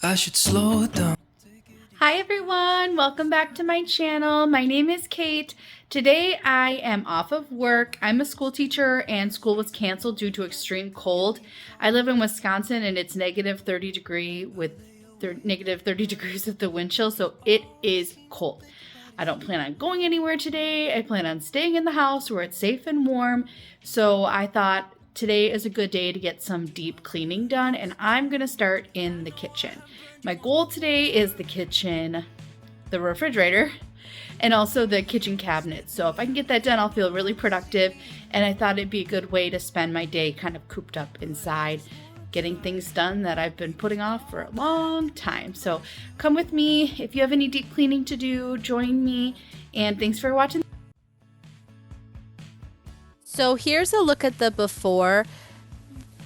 I should slow down. Hi everyone, welcome back to my channel. My name is Kate. Today I am off of work. I'm a school teacher and school was canceled due to extreme cold. I live in Wisconsin and it's negative 30 degrees with the wind chill, so it is cold. I don't plan on going anywhere today. I plan on staying in the house where it's safe and warm. So I thought today is a good day to get some deep cleaning done, and I'm gonna start in the kitchen. My goal today is the kitchen, the refrigerator, and also the kitchen cabinet. So if I can get that done, I'll feel really productive, and I thought it'd be a good way to spend my day kind of cooped up inside, getting things done that I've been putting off for a long time. So come with me. If you have any deep cleaning to do, join me, and thanks for watching. So here's a look at the before.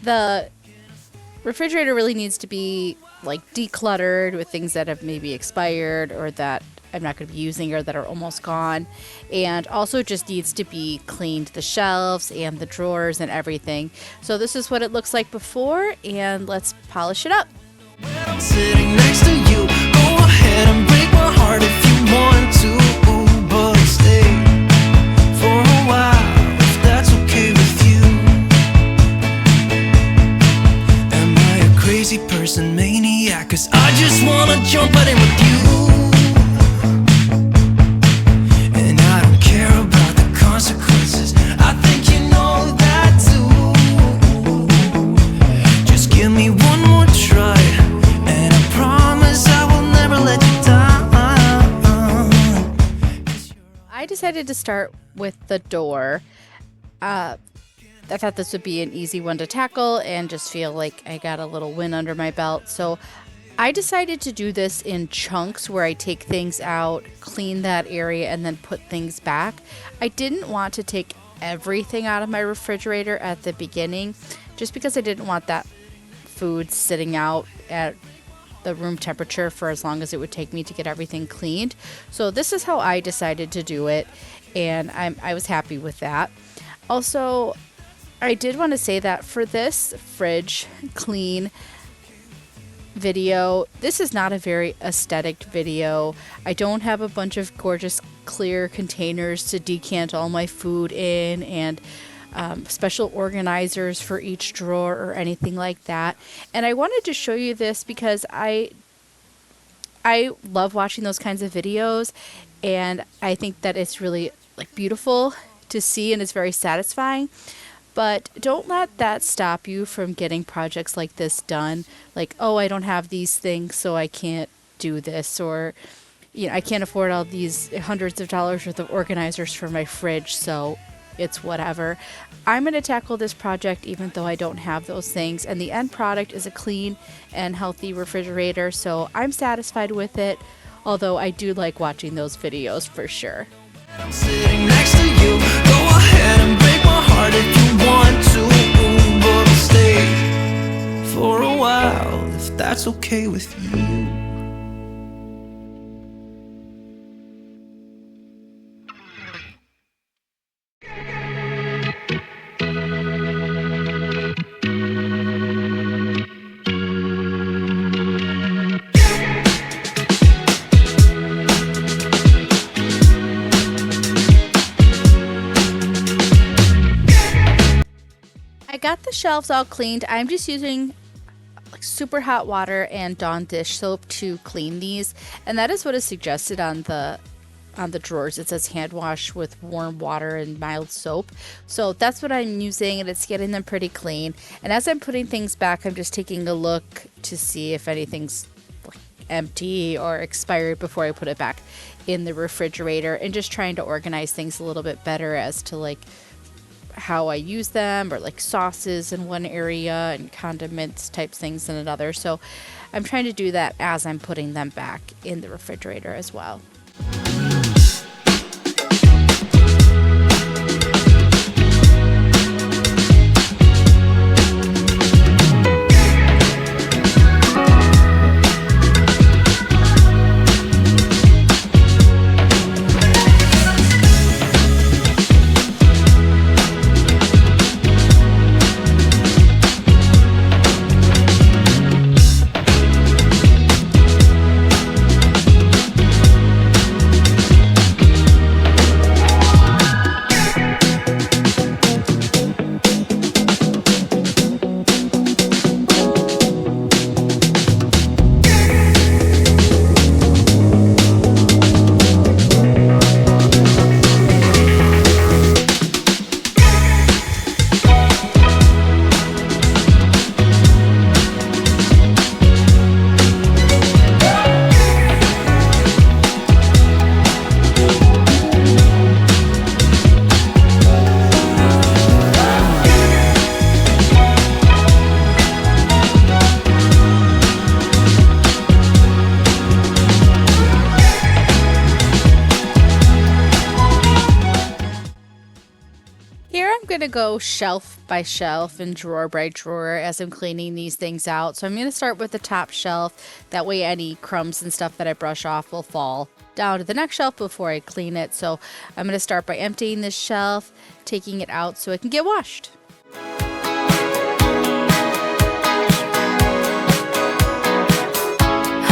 The refrigerator really needs to be like decluttered with things that have maybe expired or that I'm not going to be using or that are almost gone. And also just needs to be cleaned, the shelves and the drawers and everything. So this is what it looks like before, and let's polish it up. When I'm sitting next to you, go ahead and break my heart if you want to, but I'll stay for a while if that's okay with you. Am I a crazy person, maniac? 'Cause I just wanna jump right in with you. And I don't care about the consequences. I think you know that too. Just give me one more try, and I promise I will never let you down. I decided to start with the door. I thought this would be an easy one to tackle and just feel like I got a little win under my belt. So I decided to do this in chunks where I take things out, clean that area, and then put things back. I didn't want to take everything out of my refrigerator at the beginning just because I didn't want that food sitting out at the room temperature for as long as it would take me to get everything cleaned. So this is how I decided to do it, and I was happy with that. Also, I did want to say that for this fridge clean video, this is not a very aesthetic video. I don't have a bunch of gorgeous clear containers to decant all my food in and special organizers for each drawer or anything like that. And I wanted to show you this because I love watching those kinds of videos, and I think that it's really like beautiful to see and it's very satisfying. But don't let that stop you from getting projects like this done. Like, oh, I don't have these things, so I can't do this. Or, you know, I can't afford all these hundreds of dollars worth of organizers for my fridge, so it's whatever. I'm going to tackle this project even though I don't have those things. And the end product is a clean and healthy refrigerator, so I'm satisfied with it. Although I do like watching those videos for sure. I'm sitting next to you. Go ahead and break my heart if you want to, but I'll stay for a while if that's okay with you. I got the shelves all cleaned. I'm just using like super hot water and Dawn dish soap to clean these, and that is what is suggested on the drawers. It says hand wash with warm water and mild soap. So that's what I'm using, and it's getting them pretty clean. And as I'm putting things back, I'm just taking a look to see if anything's empty or expired before I put it back in the refrigerator, and just trying to organize things a little bit better as to like how I use them, or like sauces in one area and condiments type things in another. So I'm trying to do that as I'm putting them back in the refrigerator as well. go shelf by shelf and drawer by drawer as I'm cleaning these things out. So I'm going to start with the top shelf. That way any crumbs and stuff that I brush off will fall down to the next shelf before I clean it. So I'm going to start by emptying this shelf, taking it out so it can get washed.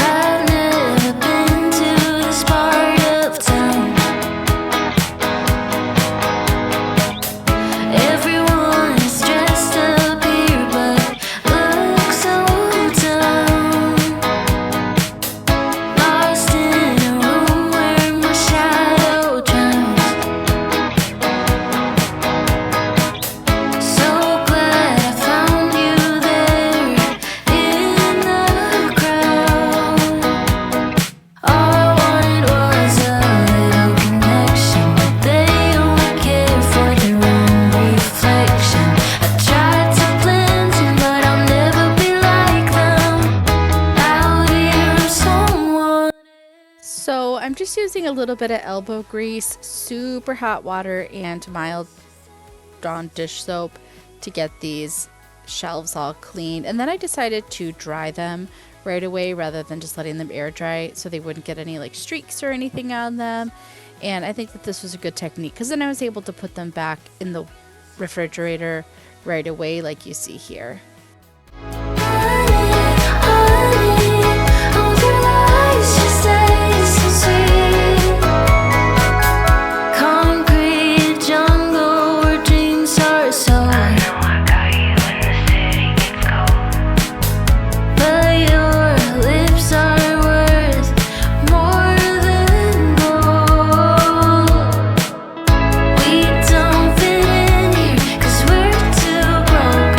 I've never been to this part of town. Everyone is dressed up here, but looks so dumb. Lost in a room where my shadow drowns. So glad I found you there in the crowd. All I wanted was a little connection, but they only care for their own reflection. I tried to blend in, but I'll never be like them. Out here, I'm someone. So I'm just using a little bit of elbow grease, super hot water, and mild Dawn dish soap to get these shelves all clean. And then I decided to dry them right away rather than just letting them air dry so they wouldn't get any like streaks or anything on them. And I think that this was a good technique because then I was able to put them back in the refrigerator right away like you see here. Concrete jungle where dreams are sold. But your lips are worth more than gold. We don't fit in here 'cause we're too broke.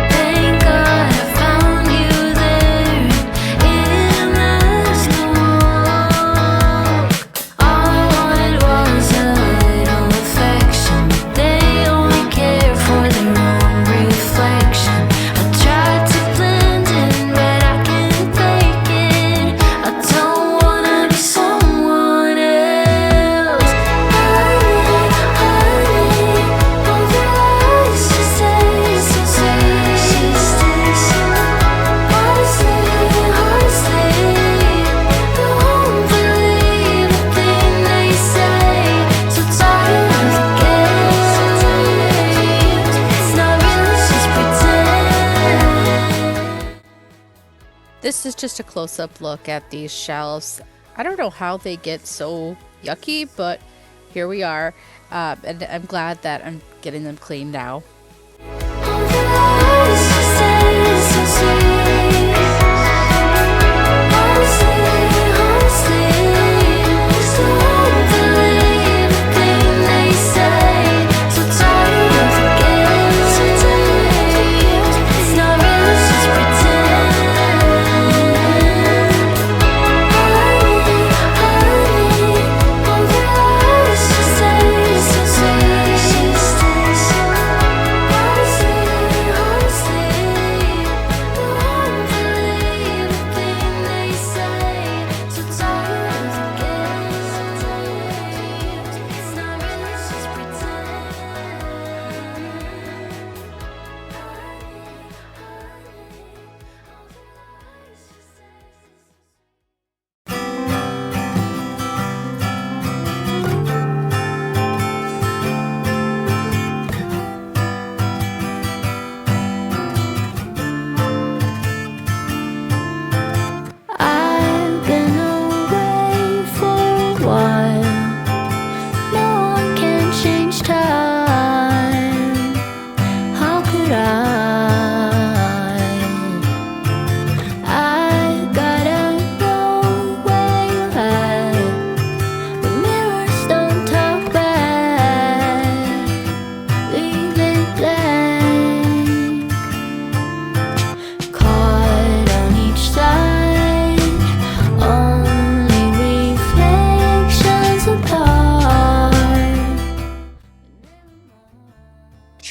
Thank God I found you there in the smoke. All I wanted was a little affection, but they only care for their own reflection. I tried to blend in, but I can't fake it. I don't wanna be someone else. Honey, all the lies just taste so sweet. Honestly, don't believe a thing they say. So tired of the games. It's not real, it's just pretend. This is just a close-up look at these shelves. I don't know how they get so yucky, but here we are. And I'm glad that I'm getting them clean now. All the lies just taste so sweet. Honestly, don't believe a thing they say. So tired of the games today. It's not real, it's just pretend. Honey, all the lies just taste so sweet.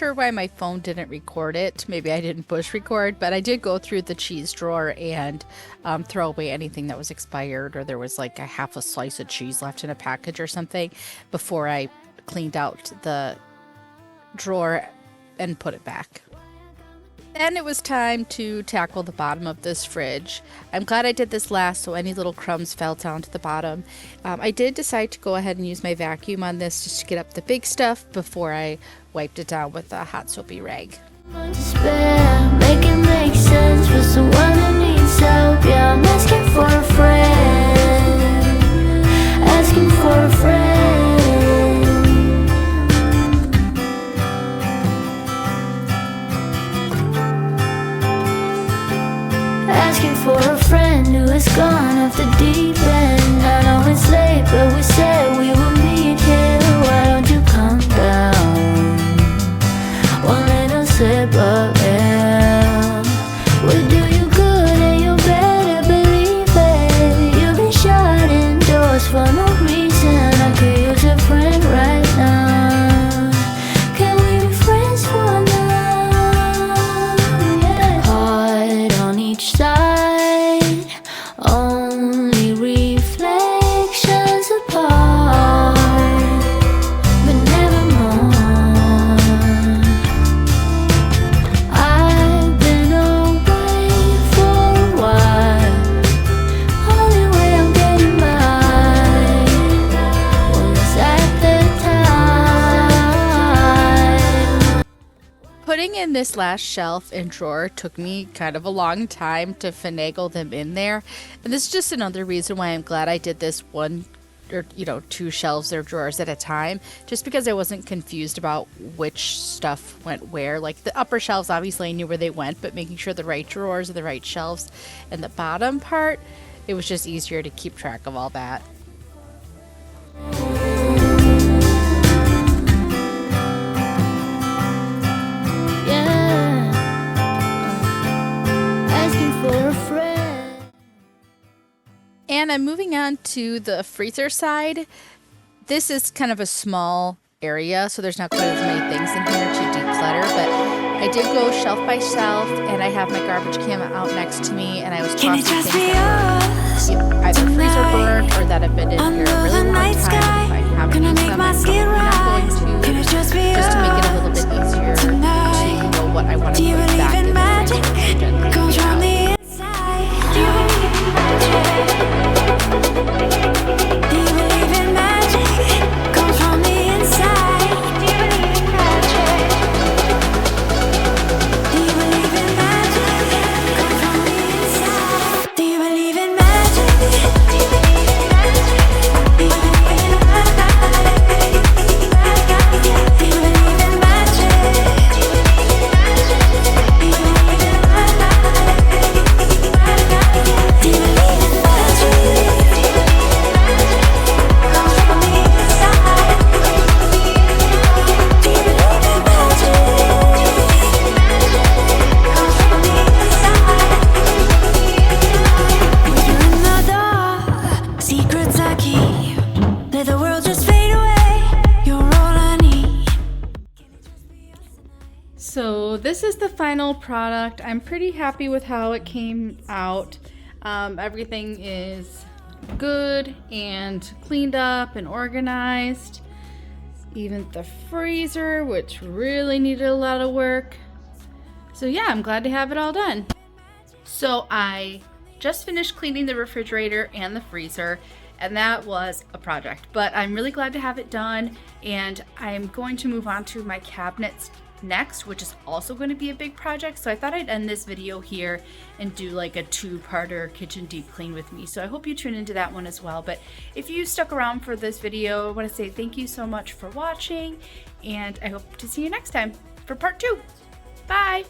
sure why my phone didn't record it. Maybe I didn't push record, but I did go through the cheese drawer and throw away anything that was expired, or there was like a half a slice of cheese left in a package or something before I cleaned out the drawer and put it back. Then it was time to tackle the bottom of this fridge. I'm glad I did this last so any little crumbs fell down to the bottom. I did decide to go ahead and use my vacuum on this just to get up the big stuff before I wiped it down with a hot soapy rag. Despair, make it make sense for someone who needs help. Yeah, I'm asking for a friend, asking for a friend. Asking for a friend who has gone off the deep end. I know it's late, but we said we would meet here. Why don't you come down? One little sip of air would do you good, and you better believe it. You've been shut indoors for no reason. I could use a friend right now. Can we be friends for now? Yeah. Heart on each side, only reflections apart, but never more. I've been away for a while. Only way I'm getting by was at the time. Putting in this last shelf and drawer took me kind of a long time to finagle them in there. And this is just another reason why I'm glad I did this one or two shelves or drawers at a time, just because I wasn't confused about which stuff went where. Like the upper shelves, obviously I knew where they went, but making sure the right drawers are the right shelves, and the bottom part, it was just easier to keep track of all that. Yeah, asking for a friend. And I'm moving on to the freezer side. This is kind of a small area, so there's not quite as many things in here to declutter, but I did go shelf by shelf, and I have my garbage can out next to me, and I was tossing things that were either freezer burnt or that have been in here a really long time. If I haven't used them, I'm probably not going to, just to make it a little bit easier to know what I want to put back in the fridge and clean out. So this is the final product. I'm pretty happy with how it came out. Everything is good and cleaned up and organized. Even the freezer, which really needed a lot of work. So yeah, I'm glad to have it all done. So I just finished cleaning the refrigerator and the freezer, and that was a project, but I'm really glad to have it done, and I'm going to move on to my cabinets next, which is also going to be a big project. So I thought I'd end this video here and do like a two-parter kitchen deep clean with me. So I hope you tune into that one as well. But if you stuck around for this video, I want to say thank you so much for watching, and I hope to see you next time for part 2. Bye!